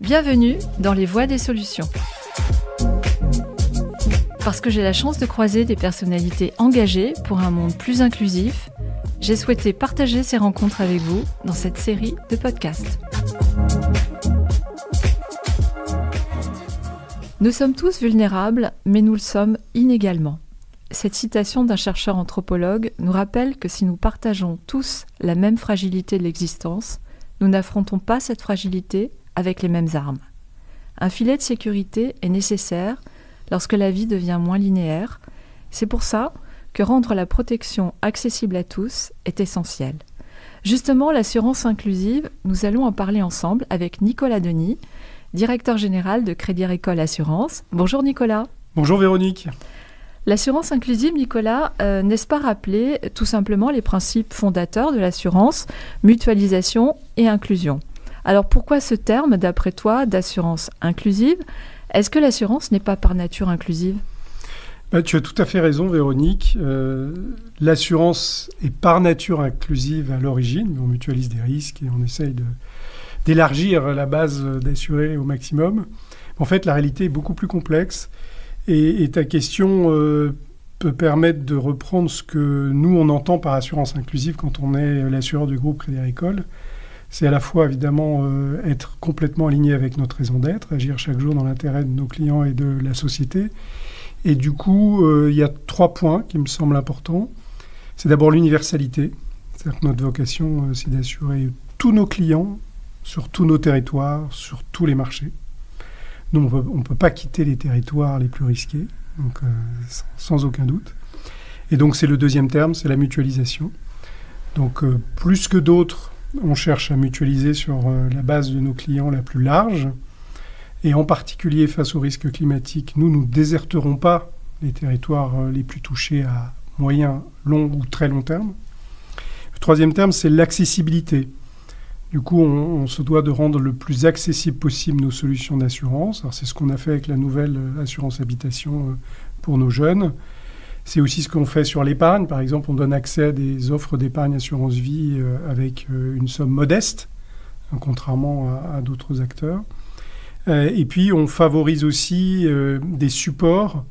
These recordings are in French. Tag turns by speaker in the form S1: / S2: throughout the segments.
S1: Bienvenue dans les Voies des solutions. Parce que j'ai la chance de croiser des personnalités engagées pour un monde plus inclusif, j'ai souhaité partager ces rencontres avec vous dans cette série de podcasts. Nous sommes tous vulnérables, mais nous le sommes inégalement. Cette citation d'un chercheur anthropologue nous rappelle que si nous partageons tous la même fragilité de l'existence, nous n'affrontons pas cette fragilité avec les mêmes armes. Un filet de sécurité est nécessaire lorsque la vie devient moins linéaire. C'est pour ça que rendre la protection accessible à tous est essentiel. Justement, l'assurance inclusive, nous allons en parler ensemble avec Nicolas Denis, directeur général de Crédit Agricole Assurance. Bonjour Nicolas.
S2: Bonjour Véronique.
S1: L'assurance inclusive, Nicolas, n'est-ce pas rappeler tout simplement les principes fondateurs de l'assurance, mutualisation et inclusion? Alors pourquoi ce terme, d'après toi, d'assurance inclusive? Est-ce que l'assurance n'est pas par nature inclusive?
S2: Tu as tout à fait raison Véronique. L'assurance est par nature inclusive à l'origine. On mutualise des risques et on essaye d'élargir la base d'assurés au maximum. En fait, la réalité est beaucoup plus complexe. Et ta question peut permettre de reprendre ce que nous, on entend par assurance inclusive quand on est l'assureur du groupe Crédit Agricole. C'est à la fois, évidemment, être complètement aligné avec notre raison d'être, agir chaque jour dans l'intérêt de nos clients et de la société. Et du coup, il y a 3 points qui me semblent importants. C'est d'abord l'universalité. C'est-à-dire que notre vocation, c'est d'assurer tous nos clients sur tous nos territoires, sur tous les marchés. Nous, on ne peut pas quitter les territoires les plus risqués, donc, sans aucun doute. Et donc, c'est le deuxième terme, c'est la mutualisation. Donc, plus que d'autres, on cherche à mutualiser sur la base de nos clients la plus large. Et en particulier, face aux risques climatiques, nous ne déserterons pas les territoires les plus touchés à moyen, long ou très long terme. Le troisième terme, c'est l'accessibilité. Du coup, on se doit de rendre le plus accessible possible nos solutions d'assurance. Alors, c'est ce qu'on a fait avec la nouvelle assurance habitation pour nos jeunes. C'est aussi ce qu'on fait sur l'épargne. Par exemple, on donne accès à des offres d'épargne assurance vie avec une somme modeste, contrairement à d'autres acteurs. Et puis, on favorise aussi des supports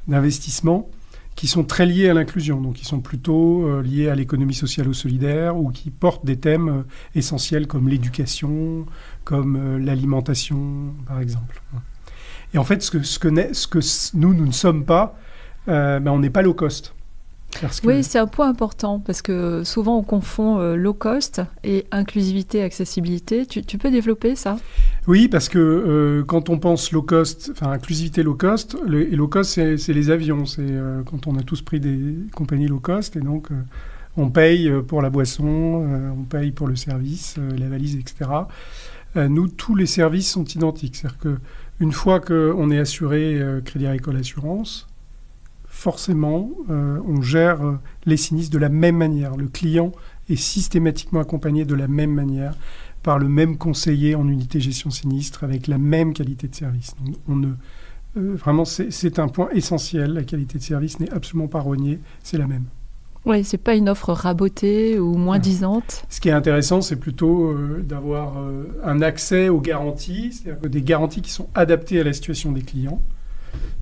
S2: d'investissement qui sont très liés à l'inclusion, donc qui sont plutôt liés à l'économie sociale ou solidaire, ou qui portent des thèmes essentiels comme l'éducation, comme l'alimentation, par exemple. Et en fait, ce que nous ne sommes pas, on n'est pas low cost.
S1: Oui, c'est un point important, parce que souvent on confond low cost et inclusivité, accessibilité. Tu peux développer ça?
S2: Oui, parce que quand on pense low cost, enfin inclusivité low cost, et low cost c'est les avions. C'est quand on a tous pris des compagnies low cost, et donc on paye pour la boisson, on paye pour le service, la valise, etc. Nous, tous les services sont identiques. C'est-à-dire qu'une fois qu'on est assuré Crédit Agricole Assurance, forcément, on gère les sinistres de la même manière. Le client est systématiquement accompagné de la même manière par le même conseiller en unité gestion sinistre avec la même qualité de service. Donc, vraiment, c'est un point essentiel. La qualité de service n'est absolument pas rognée, c'est la même.
S1: Oui, c'est pas une offre rabotée ou moins disante.
S2: Ce qui est intéressant, c'est plutôt d'avoir un accès aux garanties, c'est-à-dire que des garanties qui sont adaptées à la situation des clients.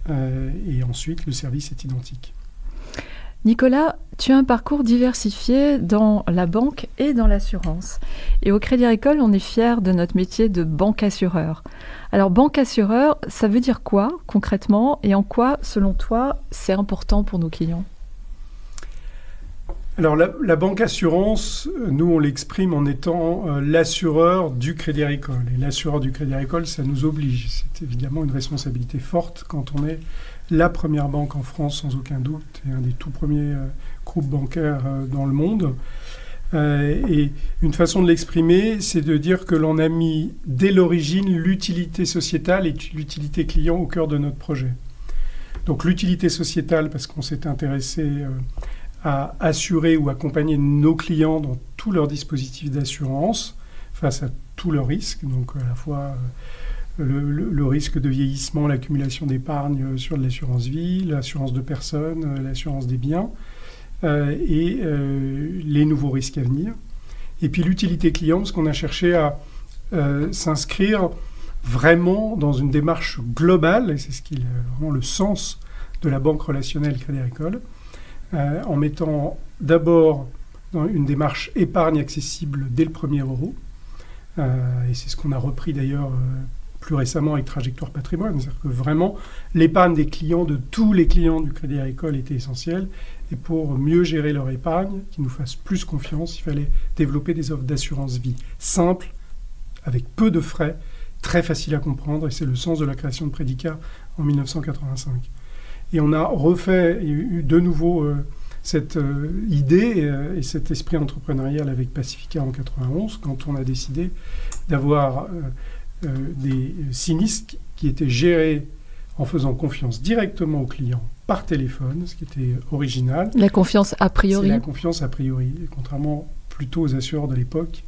S2: Et ensuite, le service est identique.
S1: Nicolas, tu as un parcours diversifié dans la banque et dans l'assurance. Et au Crédit Agricole, on est fiers de notre métier de banque-assureur. Alors, banque-assureur, ça veut dire quoi concrètement et en quoi, selon toi, c'est important pour nos clients?
S2: Alors, la banque-assurance, nous, on l'exprime en étant l'assureur du Crédit Agricole. Et l'assureur du Crédit Agricole, ça nous oblige. C'est évidemment une responsabilité forte quand on est la première banque en France, sans aucun doute, et un des tout premiers groupes bancaires dans le monde. Et une façon de l'exprimer, c'est de dire que l'on a mis dès l'origine l'utilité sociétale et l'utilité client au cœur de notre projet. Donc l'utilité sociétale, parce qu'on s'est intéressé à assurer ou accompagner nos clients dans tous leurs dispositifs d'assurance face à tous leurs risques, donc à la fois le risque de vieillissement, l'accumulation d'épargne sur de l'assurance vie, l'assurance de personnes, l'assurance des biens et les nouveaux risques à venir. Et puis l'utilité client, parce qu'on a cherché à s'inscrire vraiment dans une démarche globale, et c'est ce qui est vraiment le sens de la banque relationnelle Crédit Agricole, en mettant d'abord dans une démarche épargne accessible dès le premier euro, et c'est ce qu'on a repris d'ailleurs plus récemment avec Trajectoire Patrimoine, c'est-à-dire que vraiment l'épargne des clients, de tous les clients du Crédit Agricole était essentielle, et pour mieux gérer leur épargne, qu'ils nous fassent plus confiance, il fallait développer des offres d'assurance vie simples, avec peu de frais, très faciles à comprendre, et c'est le sens de la création de Prédicat en 1985. Et on a refait, il y a eu de nouveau cette idée et cet esprit entrepreneurial avec Pacifica en 91, quand on a décidé d'avoir des sinistres qui étaient gérés en faisant confiance directement aux clients par téléphone, ce qui était original.
S1: La confiance a priori.
S2: C'est la confiance a priori, contrairement plutôt aux assureurs de l'époque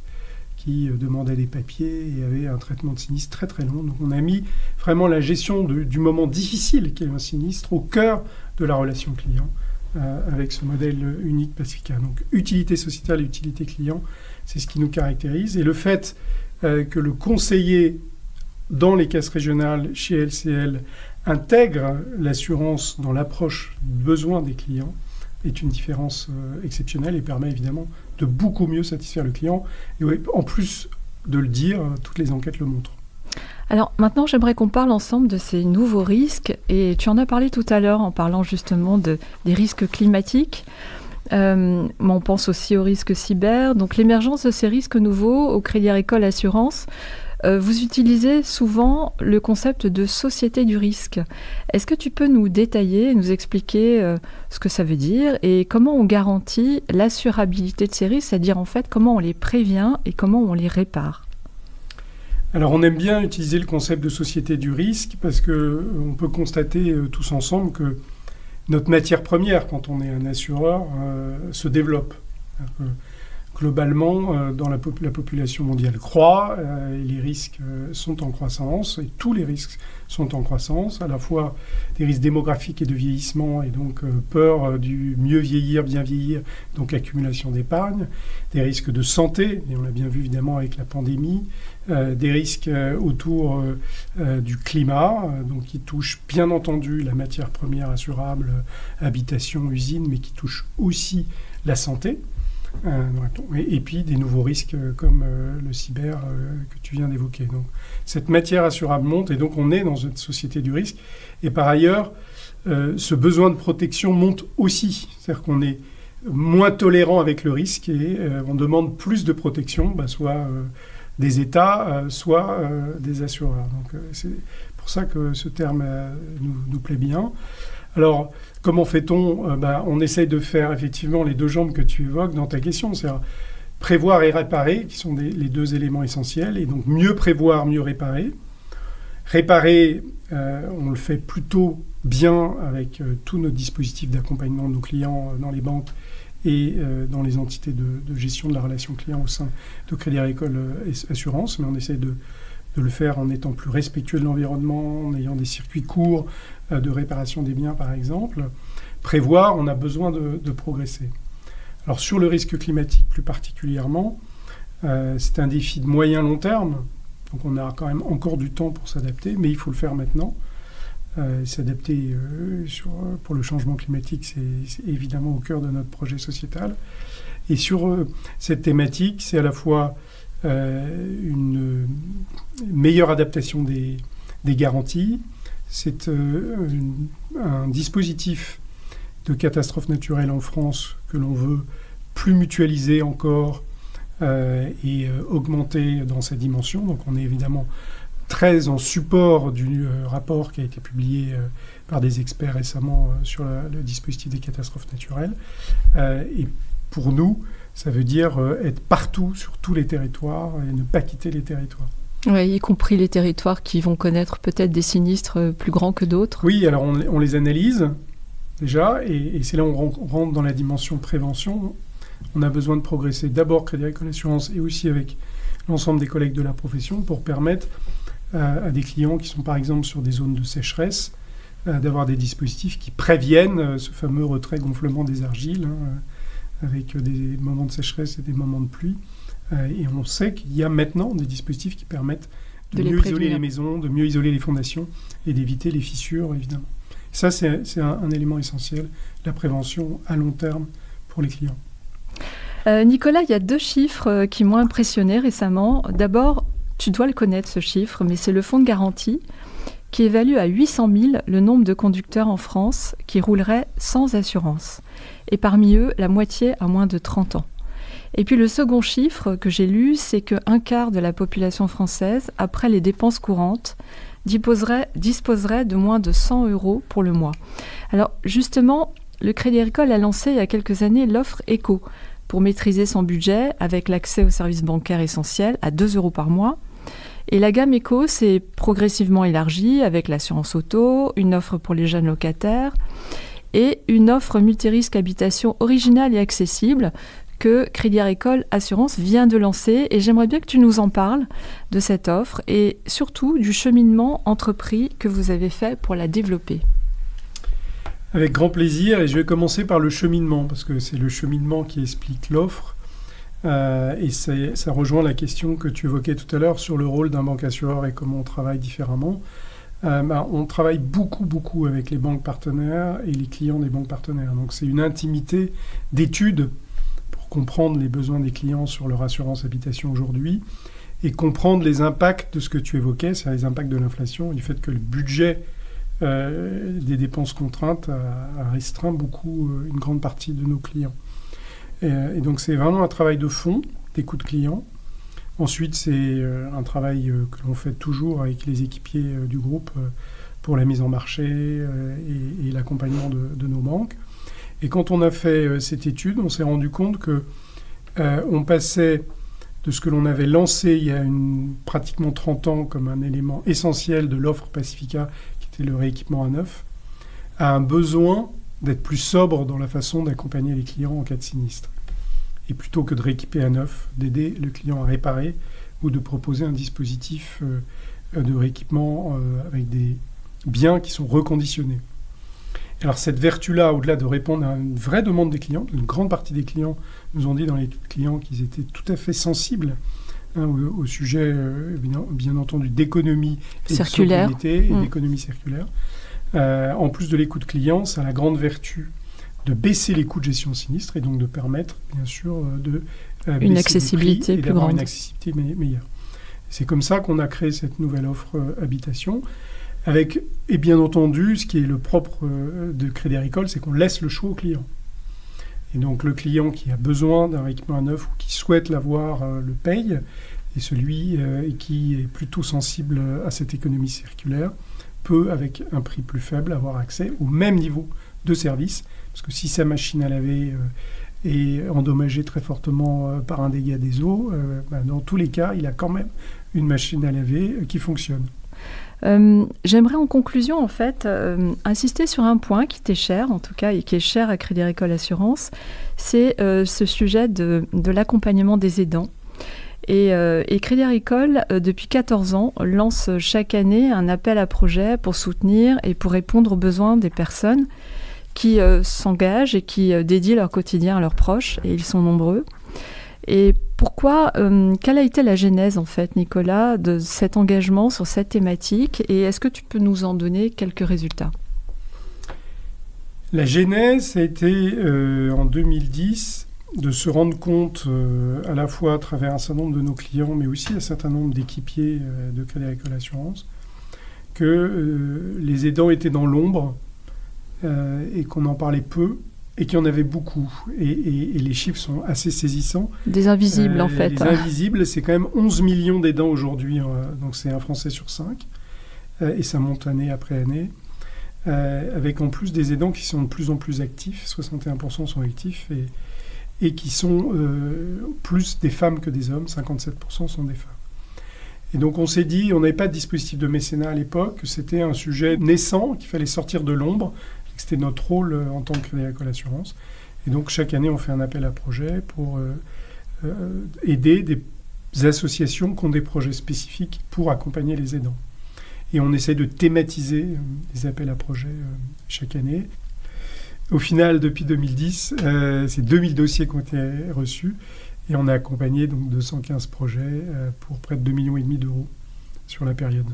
S2: qui demandaient des papiers et avaient un traitement de sinistre très très long. Donc on a mis vraiment la gestion du moment difficile qu'est un sinistre au cœur de la relation client avec ce modèle unique Pacifica. Donc utilité sociétale et utilité client, c'est ce qui nous caractérise. Et le fait que le conseiller dans les caisses régionales chez LCL intègre l'assurance dans l'approche du besoin des clients est une différence exceptionnelle et permet évidemment de beaucoup mieux satisfaire le client. Et en plus de le dire, toutes les enquêtes le montrent.
S1: Alors maintenant, j'aimerais qu'on parle ensemble de ces nouveaux risques. Et tu en as parlé tout à l'heure en parlant justement des risques climatiques. Mais on pense aussi aux risques cyber. Donc l'émergence de ces risques nouveaux au Crédit Agricole Assurance, vous utilisez souvent le concept de société du risque. Est-ce que tu peux nous détailler, nous expliquer ce que ça veut dire et comment on garantit l'assurabilité de ces risques, c'est-à-dire en fait comment on les prévient et comment on les répare?
S2: Alors on aime bien utiliser le concept de société du risque parce qu'on peut constater tous ensemble que notre matière première, quand on est un assureur, se développe. Globalement, dans la population mondiale croît, les risques sont en croissance, et tous les risques sont en croissance, à la fois des risques démographiques et de vieillissement, et donc peur du mieux vieillir, bien vieillir, donc accumulation d'épargne, des risques de santé, et on l'a bien vu évidemment avec la pandémie, des risques autour du climat, donc qui touchent bien entendu la matière première assurable, habitation, usine, mais qui touchent aussi la santé. Et puis des nouveaux risques comme le cyber que tu viens d'évoquer. Donc cette matière assurable monte et donc on est dans une société du risque. Et par ailleurs, ce besoin de protection monte aussi. C'est-à-dire qu'on est moins tolérant avec le risque et on demande plus de protection, soit des États, soit des assureurs. Donc c'est pour ça que ce terme nous plaît bien. Alors, comment fait-on ? On essaye de faire effectivement les deux jambes que tu évoques dans ta question, c'est-à-dire prévoir et réparer, qui sont les deux éléments essentiels, et donc mieux prévoir, mieux réparer. Réparer, on le fait plutôt bien avec tous nos dispositifs d'accompagnement de nos clients dans les banques et dans les entités de gestion de la relation client au sein de Crédit Agricole Assurance, mais on essaie de le faire en étant plus respectueux de l'environnement, en ayant des circuits courts de réparation des biens, par exemple. Prévoir, on a besoin de progresser. Alors, sur le risque climatique plus particulièrement, c'est un défi de moyen-long terme. Donc, on a quand même encore du temps pour s'adapter, mais il faut le faire maintenant. S'adapter pour le changement climatique, c'est évidemment au cœur de notre projet sociétal. Et sur cette thématique, c'est à la fois une meilleure adaptation des garanties. C'est un dispositif de catastrophe naturelle en France que l'on veut plus mutualiser encore et augmenter dans sa dimension. Donc on est évidemment très en support du rapport qui a été publié par des experts récemment sur le dispositif des catastrophes naturelles. Et pour nous, ça veut dire être partout, sur tous les territoires, et ne pas quitter les territoires.
S1: Oui, y compris les territoires qui vont connaître peut-être des sinistres plus grands que d'autres.
S2: Oui, alors on les analyse déjà, et c'est là où on rentre dans la dimension prévention. On a besoin de progresser d'abord Crédit Agricole Assurance et aussi avec l'ensemble des collègues de la profession pour permettre à des clients qui sont par exemple sur des zones de sécheresse d'avoir des dispositifs qui préviennent ce fameux retrait-gonflement des argiles, avec des moments de sécheresse et des moments de pluie, Et on sait qu'il y a maintenant des dispositifs qui permettent de mieux isoler les maisons, de mieux isoler les fondations et d'éviter les fissures, évidemment. Ça, c'est un élément essentiel, la prévention à long terme pour les clients.
S1: Nicolas, il y a 2 chiffres qui m'ont impressionné récemment. D'abord, tu dois le connaître ce chiffre, mais c'est le fonds de garantie qui évalue à 800 000 le nombre de conducteurs en France qui rouleraient sans assurance. Et parmi eux, la moitié a moins de 30 ans. Et puis le second chiffre que j'ai lu, c'est qu'un quart de la population française, après les dépenses courantes, disposerait de moins de 100 € pour le mois. Alors justement, le Crédit Agricole a lancé il y a quelques années l'offre Éco pour maîtriser son budget avec l'accès aux services bancaires essentiels à 2 € par mois. Et la gamme Éco s'est progressivement élargie avec l'assurance auto, une offre pour les jeunes locataires et une offre multirisque habitation originale et accessible que Crédit Agricole Assurance vient de lancer. Et j'aimerais bien que tu nous en parles de cette offre et surtout du cheminement entrepris que vous avez fait pour la développer.
S2: Avec grand plaisir, et je vais commencer par le cheminement, parce que c'est le cheminement qui explique l'offre. Et ça rejoint la question que tu évoquais tout à l'heure sur le rôle d'un bancassureur et comment on travaille différemment. On travaille beaucoup avec les banques partenaires et les clients des banques partenaires. Donc c'est une intimité d'études pour comprendre les besoins des clients sur leur assurance habitation aujourd'hui et comprendre les impacts de ce que tu évoquais, c'est-à-dire les impacts de l'inflation et du fait que le budget des dépenses contraintes a restreint beaucoup une grande partie de nos clients. Et donc c'est vraiment un travail de fond, d'écoute client. Ensuite, c'est un travail que l'on fait toujours avec les équipiers du groupe pour la mise en marché et l'accompagnement de nos banques. Et quand on a fait cette étude, on s'est rendu compte qu'on passait de ce que l'on avait lancé il y a pratiquement 30 ans comme un élément essentiel de l'offre Pacifica, qui était le rééquipement à neuf, à un besoin d'être plus sobre dans la façon d'accompagner les clients en cas de sinistre. Et plutôt que de rééquiper à neuf, d'aider le client à réparer ou de proposer un dispositif de rééquipement avec des biens qui sont reconditionnés. Alors cette vertu-là, au-delà de répondre à une vraie demande des clients, une grande partie des clients nous ont dit dans les clients qu'ils étaient tout à fait sensibles au sujet, bien entendu, d'économie et
S1: circulaire.
S2: De sobriété et d'économie circulaire. En plus de l'écoute client, ça a la grande vertu de baisser les coûts de gestion sinistre et donc de permettre, bien sûr, de
S1: une accessibilité plus grande.
S2: Une accessibilité meilleure. C'est comme ça qu'on a créé cette nouvelle offre habitation. Avec, et bien entendu, ce qui est le propre de Crédit Agricole, c'est qu'on laisse le choix au client. Et donc le client qui a besoin d'un équipement à neuf ou qui souhaite l'avoir le paye, et celui qui est plutôt sensible à cette économie circulaire peut, avec un prix plus faible, avoir accès au même niveau de service. Parce que si sa machine à laver est endommagée très fortement par un dégât des eaux, dans tous les cas, il a quand même une machine à laver qui fonctionne.
S1: J'aimerais en conclusion, en fait, insister sur un point qui t'est cher, en tout cas, et qui est cher à Crédit Agricole Assurance, c'est ce sujet de l'accompagnement des aidants. Et Crédit Agricole, depuis 14 ans, lance chaque année un appel à projet pour soutenir et pour répondre aux besoins des personnes qui s'engagent et qui dédient leur quotidien à leurs proches, et ils sont nombreux. Et pourquoi, quelle a été la genèse, en fait, Nicolas, de cet engagement sur cette thématique, et est-ce que tu peux nous en donner quelques résultats ?
S2: La genèse, ça a été en 2010 de se rendre compte, à la fois à travers un certain nombre de nos clients, mais aussi un certain nombre d'équipiers de Crédit Agricole Assurance, que les aidants étaient dans l'ombre et qu'on en parlait peu, et qu'il y en avait beaucoup. Et les chiffres sont assez saisissants. Des invisibles, en fait. Les invisibles, c'est quand même 11 millions d'aidants aujourd'hui. Donc c'est un Français sur 5. Et ça monte année après année. Avec en plus des aidants qui sont de plus en plus actifs. 61% sont actifs. Et qui sont plus des femmes que des hommes. 57% sont des femmes. Et donc on s'est dit, on n'avait pas de dispositif de mécénat à l'époque. C'était un sujet naissant, qu'il fallait sortir de l'ombre. C'était notre rôle en tant que Crédit Agricole Assurance. Et donc, chaque année, on fait un appel à projet pour aider des associations qui ont des projets spécifiques pour accompagner les aidants. Et on essaie de thématiser les appels à projet chaque année. Au final, depuis 2010, c'est 2000 dossiers qui ont été reçus Et on a accompagné donc 215 projets pour près de 2,5 millions d'euros sur la période.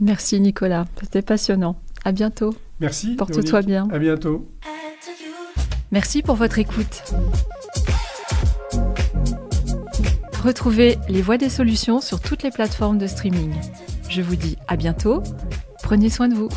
S1: Merci Nicolas, c'était passionnant. À bientôt.
S2: Merci.
S1: Porte-toi bien.
S2: À bientôt.
S1: Merci pour votre écoute. Retrouvez Les Voix des Solutions sur toutes les plateformes de streaming. Je vous dis à bientôt. Prenez soin de vous.